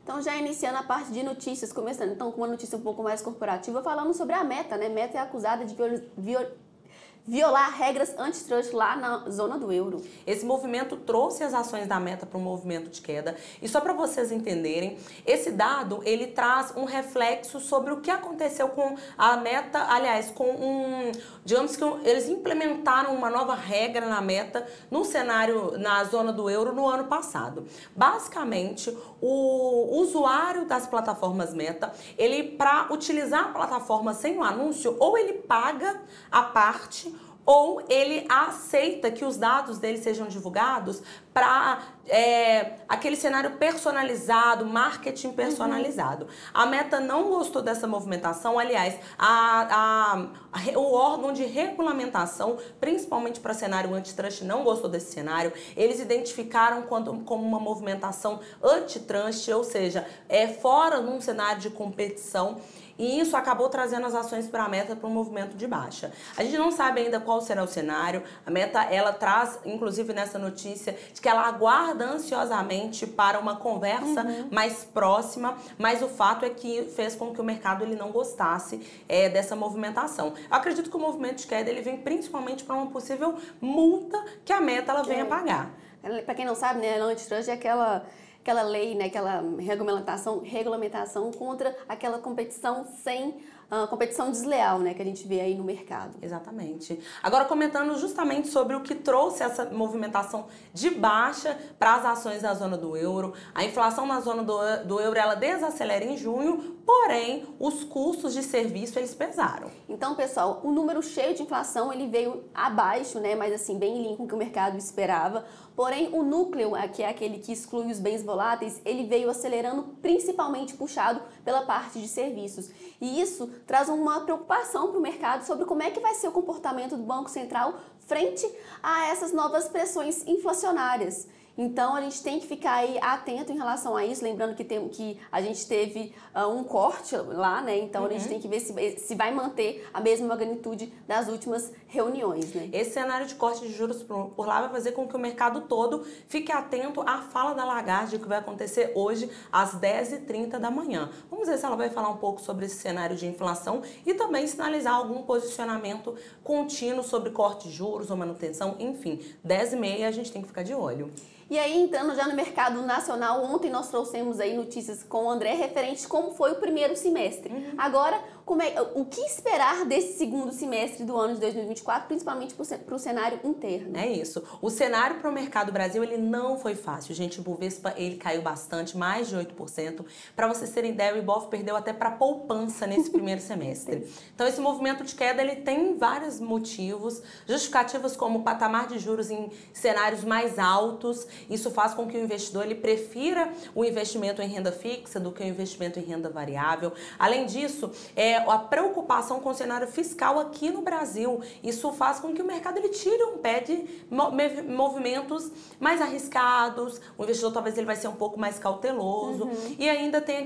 Então, já iniciando a parte de notícias, começando então com uma notícia um pouco mais corporativa, falando sobre a Meta, né? Meta é acusada de violar regras antitrust lá na zona do euro. Esse movimento trouxe as ações da Meta para um movimento de queda. E só para vocês entenderem, esse dado ele traz um reflexo sobre o que aconteceu com a Meta, aliás, digamos que eles implementaram uma nova regra na Meta no cenário na zona do euro no ano passado. Basicamente, o usuário das plataformas Meta, ele para utilizar a plataforma sem o anúncio, ou ele paga a parte ou ele aceita que os dados dele sejam divulgados para aquele cenário personalizado, marketing personalizado. A Meta não gostou dessa movimentação, aliás, o órgão de regulamentação, principalmente para cenário antitrust, não gostou desse cenário. Eles identificaram como uma movimentação antitrust, ou seja, fora num cenário de competição. E isso acabou trazendo as ações para a Meta para um movimento de baixa. A gente não sabe ainda qual será o cenário. A Meta, ela traz, inclusive nessa notícia, de que ela aguarda ansiosamente para uma conversa mais próxima, mas o fato é que fez com que o mercado ele não gostasse dessa movimentação. Eu acredito que o movimento de queda ele vem principalmente para uma possível multa que a Meta ela venha pagar. Para quem não sabe, né, a antitrust é aquela lei, né, aquela regulamentação contra aquela competição competição desleal, né, que a gente vê aí no mercado. Exatamente. Agora comentando justamente sobre o que trouxe essa movimentação de baixa para as ações da zona do euro. A inflação na zona do euro ela desacelera em junho, porém os custos de serviço eles pesaram. Então, pessoal, o número cheio de inflação ele veio abaixo, né, mas assim bem em linha com o que o mercado esperava. Porém, o núcleo, que é aquele que exclui os bens voláteis, ele veio acelerando, principalmente puxado pela parte de serviços. E isso traz uma preocupação para o mercado sobre como é que vai ser o comportamento do Banco Central frente a essas novas pressões inflacionárias. Então, a gente tem que ficar aí atento em relação a isso, lembrando que a gente teve um corte lá, né? Então, a gente tem que ver se vai manter a mesma magnitude das últimas reuniões, né? Esse cenário de corte de juros por lá vai fazer com que o mercado todo fique atento à fala da Lagarde, que vai acontecer hoje às 10h30 da manhã. Vamos ver se ela vai falar um pouco sobre esse cenário de inflação e também sinalizar algum posicionamento contínuo sobre corte de juros ou manutenção, enfim. 10h30 a gente tem que ficar de olho. E aí, entrando já no mercado nacional, ontem nós trouxemos aí notícias com o André referente a como foi o primeiro semestre. Agora, o que esperar desse segundo semestre do ano de 2024, principalmente para o cenário interno? É isso. O cenário para o mercado Brasil, ele não foi fácil. Gente, o Bovespa, ele caiu bastante, mais de 8%. Para vocês terem ideia, o Ibov perdeu até para poupança nesse primeiro semestre. Então, esse movimento de queda, ele tem vários motivos, justificativas como o patamar de juros em cenários mais altos. Isso faz com que o investidor ele prefira o investimento em renda fixa do que o investimento em renda variável. Além disso, a preocupação com o cenário fiscal aqui no Brasil. Isso faz com que o mercado ele tire um pé de movimentos mais arriscados. O investidor talvez ele vai ser um pouco mais cauteloso. E ainda tem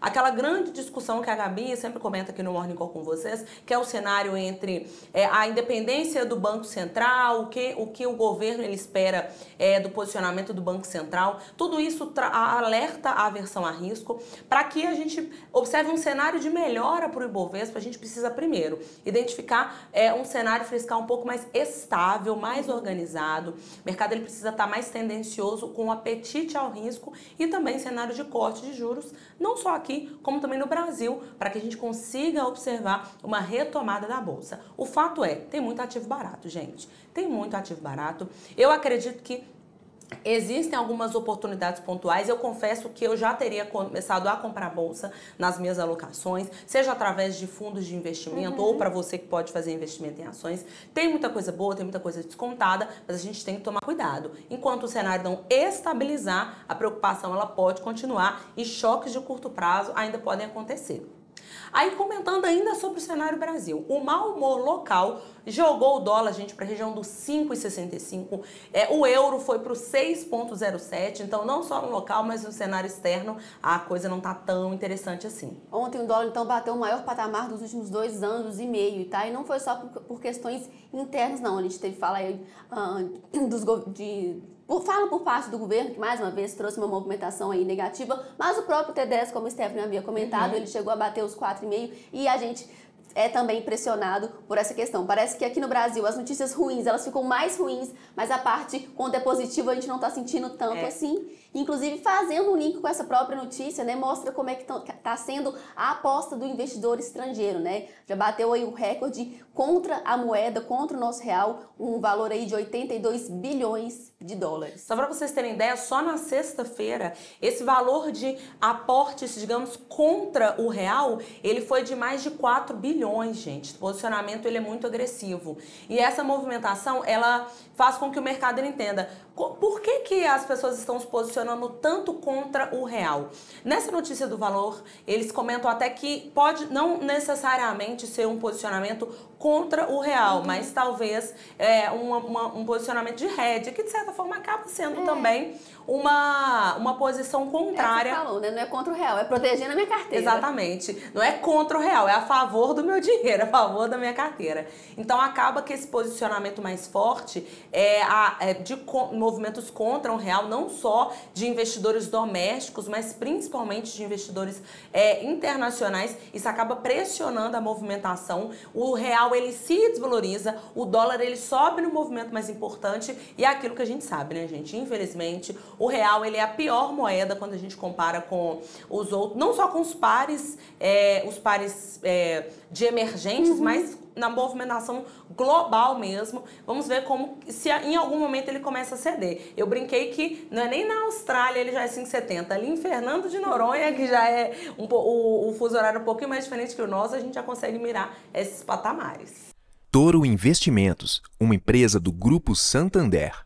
aquela grande discussão que a Gabi sempre comenta aqui no Morning Call com vocês, que é o cenário entre a independência do Banco Central, o que o governo ele espera do posicionamento do Banco Central. Tudo isso alerta a aversão a risco. Para que a gente observe um cenário de melhora para o Ibovespa, a gente precisa primeiro identificar um cenário fiscal um pouco mais estável, mais organizado. O mercado ele precisa estar mais tendencioso, com apetite ao risco e também cenário de corte de juros, não só aqui, como também no Brasil, para que a gente consiga observar uma retomada da Bolsa. O fato tem muito ativo barato, gente. Tem muito ativo barato. Eu acredito que existem algumas oportunidades pontuais. Eu confesso que eu já teria começado a comprar bolsa nas minhas alocações, seja através de fundos de investimento ou para você que pode fazer investimento em ações. Tem muita coisa boa, tem muita coisa descontada, mas a gente tem que tomar cuidado. Enquanto o cenário não estabilizar, a preocupação ela pode continuar e choques de curto prazo ainda podem acontecer. Aí, comentando ainda sobre o cenário Brasil, o mau humor local jogou o dólar, gente, para a região dos 5,65. O euro foi para o 6,07. Então, não só no local, mas no cenário externo, a coisa não tá tão interessante assim. Ontem o dólar, então, bateu o maior patamar dos últimos 2 anos e meio, tá? E não foi só por questões internas, não. A gente teve que falar aí Falo por parte do governo, que mais uma vez trouxe uma movimentação aí negativa, mas o próprio TDS, como o Stephanie havia comentado, ele chegou a bater os 4,5 e a gente é também impressionado por essa questão. Parece que aqui no Brasil as notícias ruins, elas ficam mais ruins, mas a parte quando é positiva a gente não está sentindo tanto assim. Inclusive, fazendo um link com essa própria notícia, né, mostra como é que está sendo a aposta do investidor estrangeiro, né? Já bateu aí um recorde contra a moeda, contra o nosso real, um valor aí de 82 bilhões de dólares. Só para vocês terem ideia, só na sexta-feira, esse valor de aportes, digamos, contra o real, ele foi de mais de 4 bilhões, gente. O posicionamento, ele é muito agressivo. E essa movimentação, ela faz com que o mercado ele entenda por que as pessoas estão se posicionando tanto contra o real. Nessa notícia do valor, eles comentam até que pode não necessariamente ser um posicionamento contra o real, mas talvez um posicionamento de hedge, que de certa forma acaba sendo também uma posição contrária. Você falou, né? Não é contra o real, é protegendo a minha carteira. Exatamente. Não é contra o real, é a favor do meu dinheiro, a favor da minha carteira. Então acaba que esse posicionamento mais forte de movimentos contra o real, não só de investidores domésticos, mas principalmente de investidores internacionais. Isso acaba pressionando a movimentação. O real ele se desvaloriza, o dólar ele sobe no movimento mais importante e é aquilo que a gente sabe, né, gente? Infelizmente, o real ele é a pior moeda quando a gente compara com os outros, não só com os pares de emergentes, mas na movimentação global mesmo. Vamos ver se em algum momento ele começa a ceder. Eu brinquei que não é nem na Austrália, ele já é 5,70. Ali em Fernando de Noronha, que já é o fuso horário um pouquinho mais diferente que o nosso, a gente já consegue mirar esses patamares. Toro Investimentos, uma empresa do Grupo Santander.